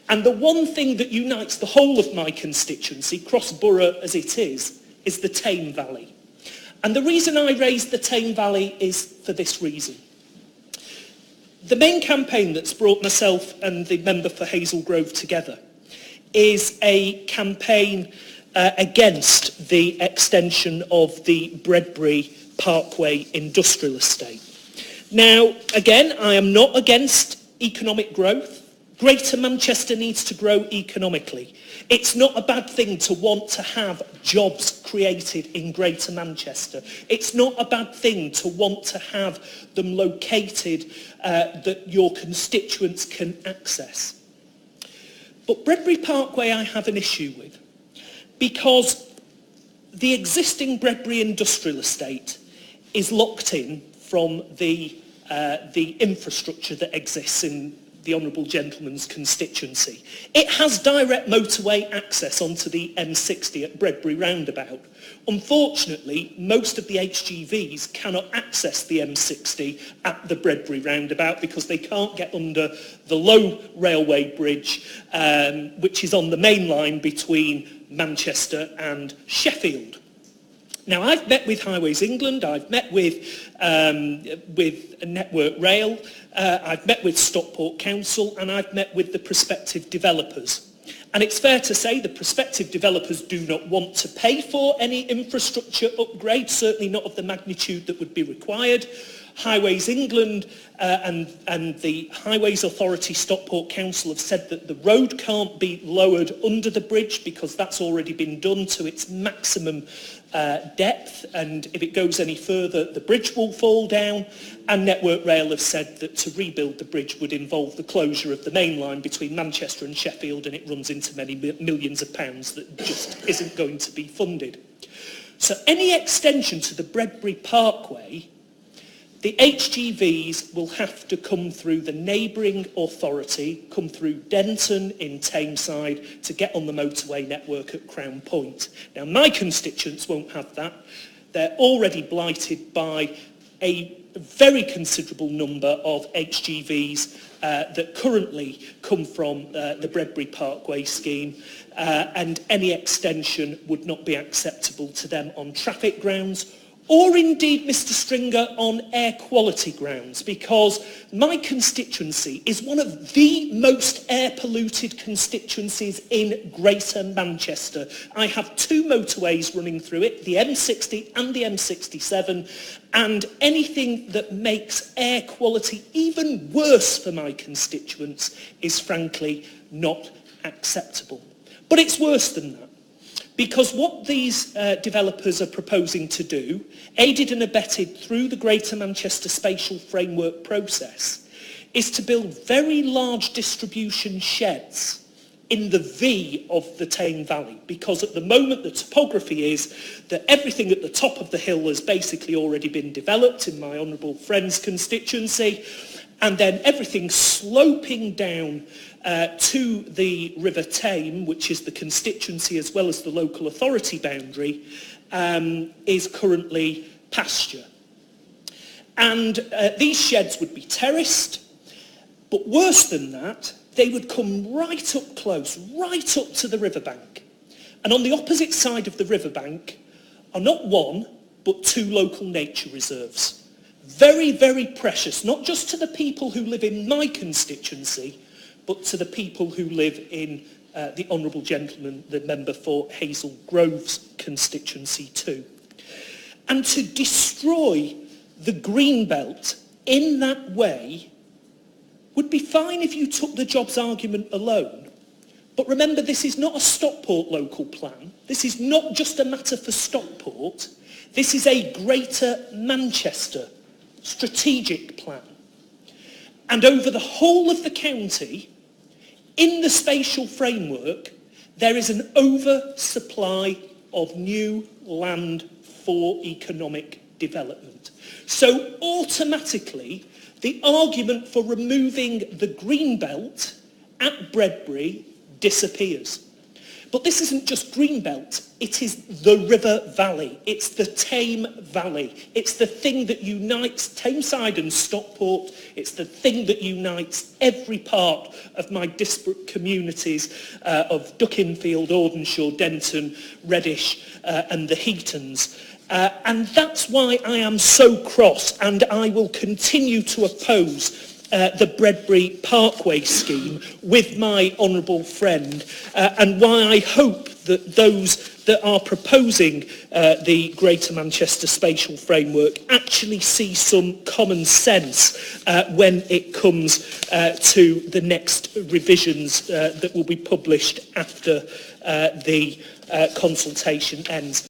And the one thing that unites the whole of my constituency, cross-borough as it is the Tame Valley. And the reason I raised the Tame Valley is for this reason. The main campaign that's brought myself and the member for Hazel Grove together is a campaign against the extension of the Bredbury Parkway industrial estate. Now, again, I am not against economic growth. Greater Manchester needs to grow economically. It's not a bad thing to want to have jobs created in Greater Manchester. It's not a bad thing to want to have them located that your constituents can access. But Bredbury Parkway I have an issue with, because the existing Bredbury industrial estate is locked in from the infrastructure that exists in the Honourable Gentleman's constituency. It has direct motorway access onto the M60 at Bredbury Roundabout. Unfortunately, most of the HGVs cannot access the M60 at the Bredbury Roundabout because they can't get under the low railway bridge, which is on the main line between Manchester and Sheffield. Now, I've met with Highways England, I've met with Network Rail, I've met with Stockport Council, and I've met with the prospective developers. And it's fair to say the prospective developers do not want to pay for any infrastructure upgrade, certainly not of the magnitude that would be required. Highways England and the Highways Authority Stockport Council have said that the road can't be lowered under the bridge because that's already been done to its maximum depth, and if it goes any further the bridge will fall down. And Network Rail have said that to rebuild the bridge would involve the closure of the main line between Manchester and Sheffield, and it runs into many millions of pounds that just isn't going to be funded. So any extension to the Bredbury Parkway, the HGVs will have to come through the neighbouring authority, come through Denton in Tameside to get on the motorway network at Crown Point. Now, my constituents won't have that. They're already blighted by a very considerable number of HGVs that currently come from the Bredbury Parkway scheme, and any extension would not be acceptable to them on traffic grounds, or indeed, Mr. Stringer, on air quality grounds, because my constituency is one of the most air polluted constituencies in Greater Manchester. I have two motorways running through it, the M60 and the M67, and anything that makes air quality even worse for my constituents is frankly not acceptable. But it's worse than that. Because what these developers are proposing to do, aided and abetted through the Greater Manchester Spatial Framework process, is to build very large distribution sheds in the V of the Tame Valley. Because at the moment the topography is that everything at the top of the hill has basically already been developed in my honourable friend's constituency, and then everything sloping down to the River Tame, which is the constituency as well as the local authority boundary, is currently pasture. And these sheds would be terraced, but worse than that, they would come right up close, right up to the riverbank. And on the opposite side of the riverbank are not one, but two local nature reserves. Very, very precious, not just to the people who live in my constituency, but to the people who live in the Honourable Gentleman, the member for Hazel Grove's constituency too. And to destroy the green belt in that way would be fine if you took the jobs argument alone. But remember, this is not a Stockport local plan. This is not just a matter for Stockport. This is a Greater Manchester strategic plan. And over the whole of the county, in the spatial framework, there is an oversupply of new land for economic development. So automatically, the argument for removing the green belt at Bredbury disappears. But this isn't just Greenbelt, it is the River Valley, it's the Tame Valley, it's the thing that unites Tameside and Stockport, it's the thing that unites every part of my disparate communities of Duckinfield, Audenshaw, Denton, Reddish and the Heatons. And that's why I am so cross, and I will continue to oppose the Bredbury Parkway scheme with my honourable friend, and why I hope that those that are proposing the Greater Manchester Spatial Framework actually see some common sense when it comes to the next revisions that will be published after the consultation ends.